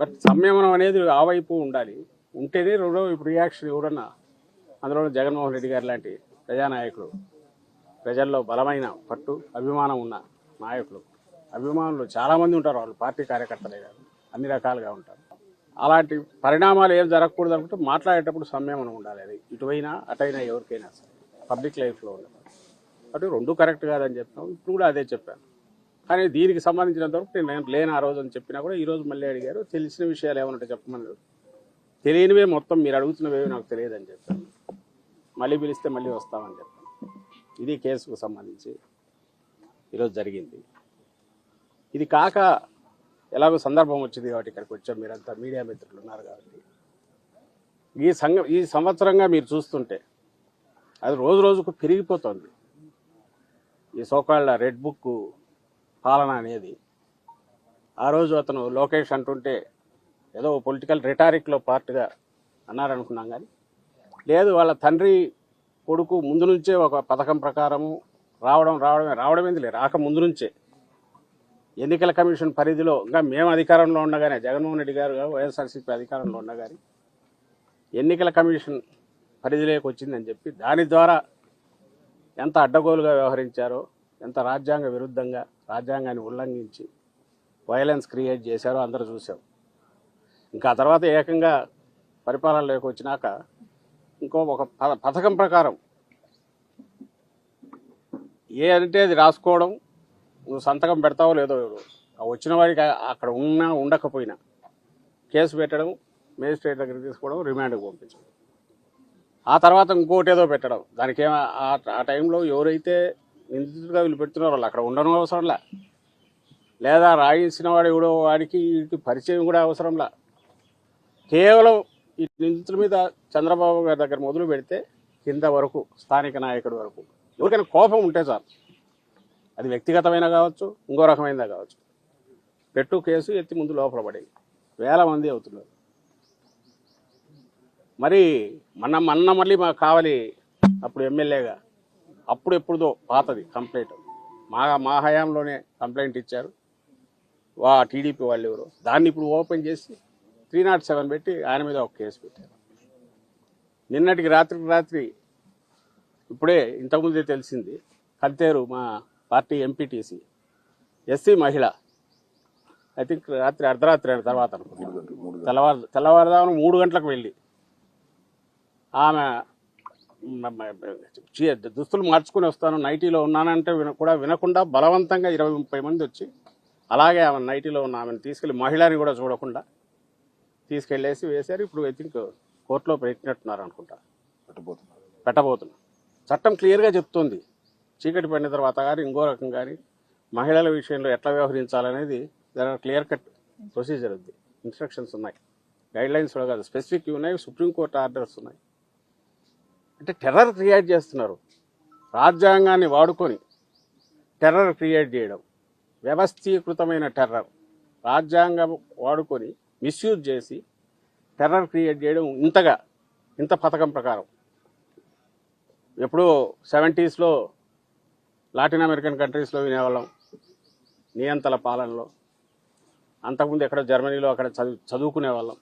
But సంయమనం అనేది ఆ వైపు ఉండాలి. ఉంటేనే రెండో ఇప్పుడు రియాక్షన్ ఎవరన్నా, అందులో జగన్మోహన్ రెడ్డి గారు లాంటి ప్రజానాయకులు, ప్రజల్లో బలమైన పట్టు అభిమానం ఉన్న నాయకులు, అభిమానులు చాలామంది ఉంటారు. వాళ్ళు పార్టీ కార్యకర్తలే కాదు, అన్ని రకాలుగా ఉంటారు. అలాంటి పరిణామాలు ఏం జరగకూడదు అనుకుంటే మాట్లాడేటప్పుడు సంయమనం ఉండాలి. అది ఇటువైనా అటైనా ఎవరికైనా సరే పబ్లిక్ లైఫ్లో ఉండదు. అటు రెండు కరెక్ట్ కాదని చెప్తాం. ఇప్పుడు కూడా అదే చెప్పాను. కానీ దీనికి సంబంధించినంతవరకు నేను లేని ఆ రోజు అని చెప్పినా కూడా ఈరోజు మళ్ళీ అడిగారు. తెలిసిన విషయాలు ఏమన్నా చెప్పమన్నారు. తెలియనివే మొత్తం మీరు అడుగుతున్నవేవి నాకు తెలియదని చెప్పాను. మళ్ళీ పిలిస్తే మళ్ళీ వస్తామని చెప్పాను. ఇది కేసుకు సంబంధించి ఈరోజు జరిగింది. ఇది కాక ఎలాగో సందర్భం వచ్చింది కాబట్టి ఇక్కడికి వచ్చాం. మీరంతా మీడియా మిత్రులు ఉన్నారు కాబట్టి ఈ సంవత్సరంగా మీరు చూస్తుంటే అది రోజు రోజుకు పెరిగిపోతుంది. ఈ సోకాళ్ళ రెడ్ బుక్ పాలన అనేది ఆ రోజు అతను లోకేష్ అంటుంటే ఏదో పొలిటికల్ రిటారిక్లో పార్ట్గా అన్నారనుకున్నాం. కానీ లేదు, వాళ్ళ తండ్రి కొడుకు ముందు నుంచే ఒక పథకం ప్రకారము రావడం ఎందుకు రాక ముందు నుంచే ఎన్నికల కమిషన్ పరిధిలో ఇంకా మేము అధికారంలో ఉండగానే, జగన్మోహన్ రెడ్డి గారు వైఎస్ఆర్సీపీ అధికారంలో ఉండగానే ఎన్నికల కమిషన్ పరిధిలోకి వచ్చిందని చెప్పి దాని ద్వారా ఎంత అడ్డగోలుగా వ్యవహరించారో, ఎంత రాజ్యాంగ విరుద్ధంగా రాజ్యాంగాన్ని ఉల్లంఘించి వైలెన్స్ క్రియేట్ చేశారో అందరూ చూసాం. ఇంకా ఆ తర్వాత ఏకంగా పరిపాలనలోకి వచ్చినాక ఒక పథకం ప్రకారం ఏ అంటే అది రాసుకోవడం, నువ్వు సంతకం పెడతావో లేదో, వచ్చిన వాడికి అక్కడ ఉండకపోయినా కేసు పెట్టడం, మేజిస్ట్రేట్ దగ్గరికి తీసుకోవడం, రిమాండ్కి పంపించడం, ఆ తర్వాత ఇంకోటి ఏదో పెట్టడం. దానికి ఆ టైంలో ఎవరైతే నిందితుడిగా వీళ్ళు పెడుతున్నారో వాళ్ళు అక్కడ ఉండడం అవసరంలా, లేదా రాయించిన వాడు ఎవడో వాడికి పరిచయం కూడా అవసరంలా. కేవలం ఈ నిందితుల మీద చంద్రబాబు గారి దగ్గర మొదలు పెడితే కింద వరకు స్థానిక నాయకుడి వరకు ఎవరికైనా కోపం ఉంటే చాలు, అది వ్యక్తిగతమైన కావచ్చు, ఇంకో రకమైనదా కావచ్చు, పెట్టు కేసు ఎత్తి ముందు లోపల పడి వేల మంది అవుతున్నారు. మరి మొన్న మళ్ళీ మాకు కావాలి అప్పుడు ఎమ్మెల్యేగా, అప్పుడు ఎప్పుడుదో పాతది కంప్లైంట్, మా హయాంలోనే కంప్లైంట్ ఇచ్చారు టీడీపీ వాళ్ళు ఎవరు, దాన్ని ఇప్పుడు ఓపెన్ చేసి 307 పెట్టి ఆయన మీద ఒక కేసు పెట్టారు. నిన్నటికి రాత్రి ఇప్పుడే ఇంతకుముందే తెలిసింది, కంతేరు మా పార్టీ ఎంపీటీసీ ఎస్సీ మహిళ, ఐ థింక్ రాత్రి అర్ధరాత్రి అయిన తర్వాత అనుకుంటున్నాను, తెల్లవారుదామున 3 గంటలకు వెళ్ళి ఆమె దుస్తులు మార్చుకుని వస్తాను, నైటీలో ఉన్నానంటే కూడా వినకుండా బలవంతంగా 20-30 మంది వచ్చి అలాగే ఆమె నైటీలో ఉన్న ఆమెను తీసుకెళ్ళి, మహిళని కూడా చూడకుండా తీసుకెళ్ళేసి వేశారు. ఇప్పుడు ఐ థింక్ కోర్టులో పెట్టినట్టున్నారు అనుకుంటా, పెట్టబోతున్నారు. చట్టం క్లియర్గా చెప్తుంది, చీకటి పడిన తర్వాత కానీ ఇంకో రకం కానీ మహిళల విషయంలో ఎట్లా వ్యవహరించాలనేది క్లియర్ కట్ ప్రొసీజర్ ఉంది, ఇన్స్ట్రక్షన్స్ ఉన్నాయి, గైడ్ లైన్స్ కూడా కాదు, స్పెసిఫిక్ ఉన్నాయి, సుప్రీంకోర్టు ఆర్డర్స్ ఉన్నాయి. అంటే టెర్రర్ క్రియేట్ చేస్తున్నారు, రాజ్యాంగాన్ని వాడుకొని టెర్రర్ క్రియేట్ చేయడం, వ్యవస్థీకృతమైన టెర్రర్, రాజ్యాంగం వాడుకొని మిస్యూజ్ చేసి టెర్రర్ క్రియేట్ చేయడం. ఇంత పథకం ప్రకారం ఎప్పుడో 70s లాటిన్ అమెరికన్ కంట్రీస్లో వినేవాళ్ళం నియంతల పాలనలో, అంతకుముందు ఎక్కడ జర్మనీలో అక్కడ చదువుకునే వాళ్ళం.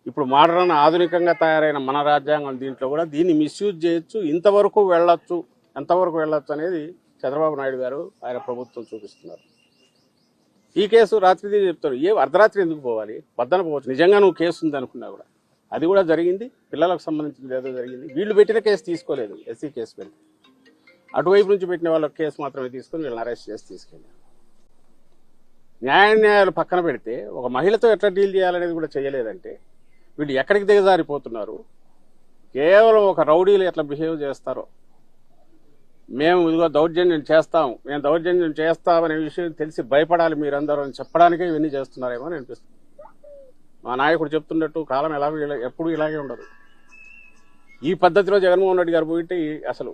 ఇప్పుడు మోడర్న్ ఆధునికంగా తయారైన మన రాజ్యాంగం దీంట్లో కూడా దీన్ని మిస్యూజ్ చేయొచ్చు, ఎంతవరకు వెళ్ళొచ్చు అనేది చంద్రబాబు నాయుడు గారు ఆయన ప్రభుత్వం చూపిస్తున్నారు. ఈ కేసు రాత్రి చెప్తారు, అర్ధరాత్రి ఎందుకు పోవాలి, పొద్దున పోవచ్చు. నిజంగా నువ్వు కేసు ఉంది అనుకున్నా కూడా అది కూడా జరిగింది, పిల్లలకు సంబంధించింది ఏదో జరిగింది. వీళ్ళు పెట్టిన కేసు తీసుకోలేదు, ఎస్సీ కేసు పెట్టి అటువైపు నుంచి పెట్టిన వాళ్ళ కేసు మాత్రమే తీసుకొని వీళ్ళని అరెస్ట్ చేసి తీసుకెళ్ళారు. న్యాయాలు పక్కన పెడితే ఒక మహిళతో ఎట్లా డీల్ చేయాలనేది కూడా చేయలేదంటే వీళ్ళు ఎక్కడికి దిగజారిపోతున్నారు. కేవలం ఒక రౌడీలు ఎట్లా బిహేవ్ చేస్తారో, మేము ఇదిగో దౌర్జన్యం చేస్తామనే విషయం తెలిసి భయపడాలి మీరందరూ అని చెప్పడానికే ఇవన్నీ చేస్తున్నారేమో అని అనిపిస్తుంది. మా నాయకుడు చెప్తున్నట్టు కాలం ఎప్పుడు ఇలాగే ఉండదు. ఈ పద్ధతిలో జగన్మోహన్ రెడ్డి గారు పోయితే అసలు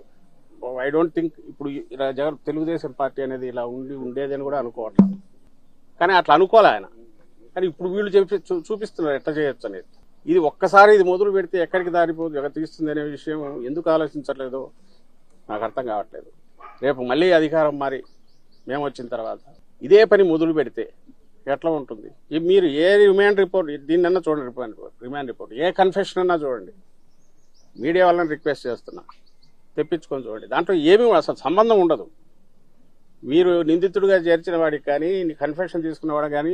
ఐ డోంట్ థింక్ ఇప్పుడు తెలుగుదేశం పార్టీ అనేది ఇలా ఉండేదని కూడా అనుకోవట్లేదు. కానీ అట్లా అనుకోలే ఆయన. కానీ ఇప్పుడు వీళ్ళు చూపిస్తున్నారు ఎట్లా చేయొచ్చు అనేది. ఇది ఒక్కసారి ఇది మొదలు పెడితే ఎక్కడికి తీస్తుంది అనే విషయం ఎందుకు ఆలోచించట్లేదో నాకు అర్థం కావట్లేదు. రేపు మళ్ళీ అధికారం మారి మేము వచ్చిన తర్వాత ఇదే పని మొదలు పెడితే ఎట్లా ఉంటుంది మీరు ఏ రిమాండ్ రిపోర్ట్ దీన్నన్నా చూడండి, రిమాండ్ రిపోర్ట్ ఏ కన్ఫెషన్ అన్నా చూడండి. మీడియా వాళ్ళని రిక్వెస్ట్ చేస్తున్నా, తెప్పించుకొని చూడండి. దాంట్లో ఏమీ అసలు సంబంధం ఉండదు. మీరు నిందితుడిగా చేర్చిన వాడికి కానీ కన్ఫెషన్ తీసుకున్నవాడు కానీ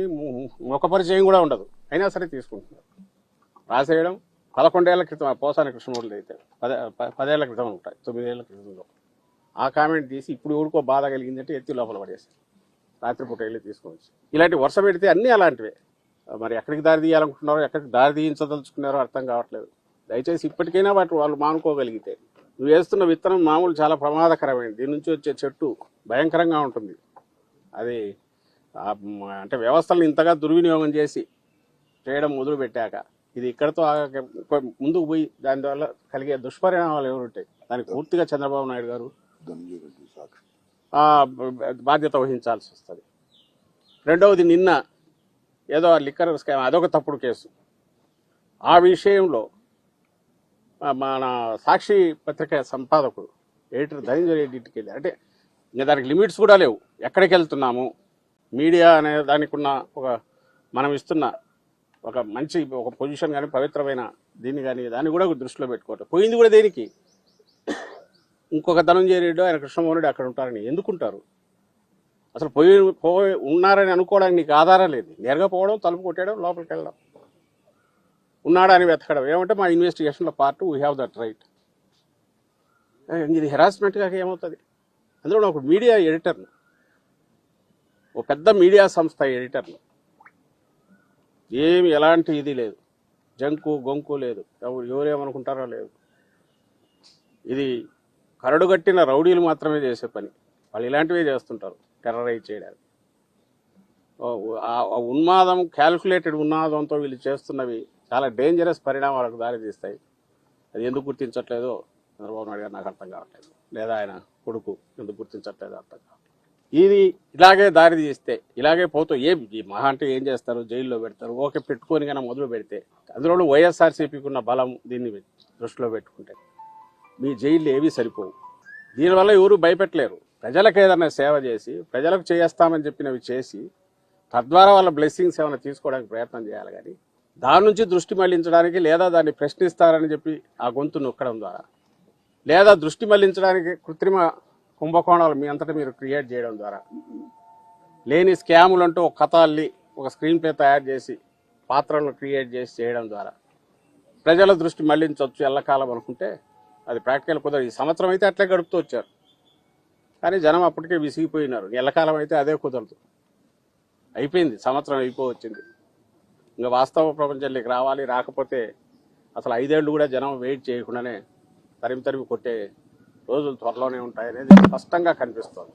ముఖ పరిచయం కూడా ఉండదు, అయినా సరే తీసుకుంటున్నారు. రాసేయడం 11 ఏళ్ల క్రితం పోసాని కృష్ణమూర్తి అయితే 10 ఏళ్ల క్రితం ఉంటాయి, 9 ఏళ్ల క్రితంలో ఆ కామెంట్ తీసి ఇప్పుడు ఎవరికో బాధ కలిగిందంటే ఎత్తి లోపల పడేస్తారు, రాత్రిపూట వెళ్ళి తీసుకోవచ్చు. ఇలాంటి వర్షం పెడితే అన్నీ అలాంటివే. మరి ఎక్కడికి దారి తీయాలనుకుంటున్నారో, ఎక్కడికి దారి తీయించదలుచుకున్నారో అర్థం కావట్లేదు. దయచేసి ఇప్పటికైనా వాళ్ళు మానుకోగలిగితే. నువ్వు వేస్తున్న విత్తనం మామూలు చాలా ప్రమాదకరమైనది. దీని నుంచి వచ్చే చెట్టు భయంకరంగా ఉంటుంది. అది అంటే వ్యవస్థలను ఇంతగా దుర్వినియోగం చేసి చేయడం మొదలు పెట్టాక ఇది ఇక్కడతో ముందుకు పోయి దానివల్ల కలిగే దుష్పరిణామాలు ఎవరుంటాయి, దానికి పూర్తిగా చంద్రబాబు నాయుడు గారు బాధ్యత వహించాల్సి వస్తుంది. రెండవది, నిన్న ఏదో లిక్కర్ స్కామ్ అదొక తప్పుడు కేసు. ఆ విషయంలో మన సాక్షి పత్రిక సంపాదకుడు ఎడిటర్ ధనంజయ రెడ్డి ఇంటికి వెళ్ళి, అంటే ఇంకా దానికి లిమిట్స్ కూడా లేవు. ఎక్కడికి వెళ్తున్నాము, మీడియా అనే దానికి ఉన్న మనం ఇస్తున్న ఒక మంచి పొజిషన్ కానీ పవిత్రమైన దీన్ని కానీ దాన్ని కూడా దృష్టిలో పెట్టుకోవటం. పోయింది కూడా దేనికి, ఇంకొక ధనంజయ రెడ్డి ఆయన కృష్ణమోహన్ రెడ్డి అక్కడ ఉంటారని. ఎందుకుంటారు అసలు? పోయి ఉన్నారని అనుకోవడానికి నీకు ఆధారం లేదు. నేరుగా పోవడం, తలుపు కొట్టేయడం, లోపలికి వెళ్ళడం, ఉన్నాడా అని వెతకడం. ఏమంటే మా ఇన్వెస్టిగేషన్లో part, we have that right. ఇది హెరాస్మెంట్ కాక ఏమవుతుంది? అందులో ఒక మీడియా ఎడిటర్ను, ఒక పెద్ద మీడియా సంస్థ ఎడిటర్ను, ఏమి ఎలాంటి ఇది లేదు, జంకు గొంకు లేదు, ఎవరేమనుకుంటారో లేదు. ఇది కరడుగట్టిన రౌడీలు మాత్రమే చేసే పని. వాళ్ళు ఇలాంటివే చేస్తుంటారు, టెర్రరైజ్ చేయడానికి. ఉన్మాదం, క్యాల్కులేటెడ్ ఉన్మాదంతో వీళ్ళు చేస్తున్నవి చాలా డేంజరస్ పరిణామాలకు దారితీస్తాయి. అది ఎందుకు గుర్తించట్లేదో చంద్రబాబు నాయుడు గారు నాకు అర్థం కావట్లేదు, లేదా ఆయన కొడుకు ఎందుకు గుర్తించట్లేదో అర్థం కావట్లేదు. ఇది ఇలాగే దారి తీస్తే ఇలాగే పోతూ ఈ మహా అంటే ఏం చేస్తారు, జైల్లో పెడతారు. ఓకే, పెట్టుకొని కన్నా మొదలు పెడితే, అందులో వైఎస్ఆర్సీపీకి ఉన్న బలం దీన్ని దృష్టిలో పెట్టుకుంటే మీ జైళ్ళు ఏవి సరిపోవు. దీనివల్ల ఎవరు భయపెట్టలేరు. ప్రజలకు ఏదైనా సేవ చేసి, ప్రజలకు చేస్తామని చెప్పినవి చేసి, తద్వారా వాళ్ళ బ్లెస్సింగ్స్ ఏమైనా తీసుకోవడానికి ప్రయత్నం చేయాలి. కానీ దాని నుంచి దృష్టి మళ్లించడానికి, లేదా దాన్ని ప్రశ్నిస్తారని చెప్పి ఆ గొంతు నొక్కడం ద్వారా, లేదా దృష్టి మళ్లించడానికి కృత్రిమ కుంభకోణాలు మీ అంతటా మీరు క్రియేట్ చేయడం ద్వారా, లేని స్కాములు అంటూ ఒక కథ అల్లి ఒక స్క్రీన్ ప్లే తయారు చేసి పాత్రలను క్రియేట్ చేసి చేయడం ద్వారా ప్రజల దృష్టి మళ్లించవచ్చు ఎల్లకాలం అనుకుంటే అది ప్రాక్టికల్ కుదరదు. ఈ సంవత్సరం అయితే అట్లే గడుపుతూ వచ్చారు, కానీ జనం అప్పటికే విసిగిపోయినారు. ఎల్లకాలం అయితే అదే కుదరదు. అయిపోయింది, సంవత్సరం అయిపోవచ్చింది. ఇంకా వాస్తవ ప్రపంచంలోకి రావాలి. రాకపోతే అసలు 5 ఏళ్ళు కూడా జనం వెయిట్ చేయకుండానే తరిమి కొట్టే రోజులు త్వరలోనే ఉంటాయనేది స్పష్టంగా కనిపిస్తోంది.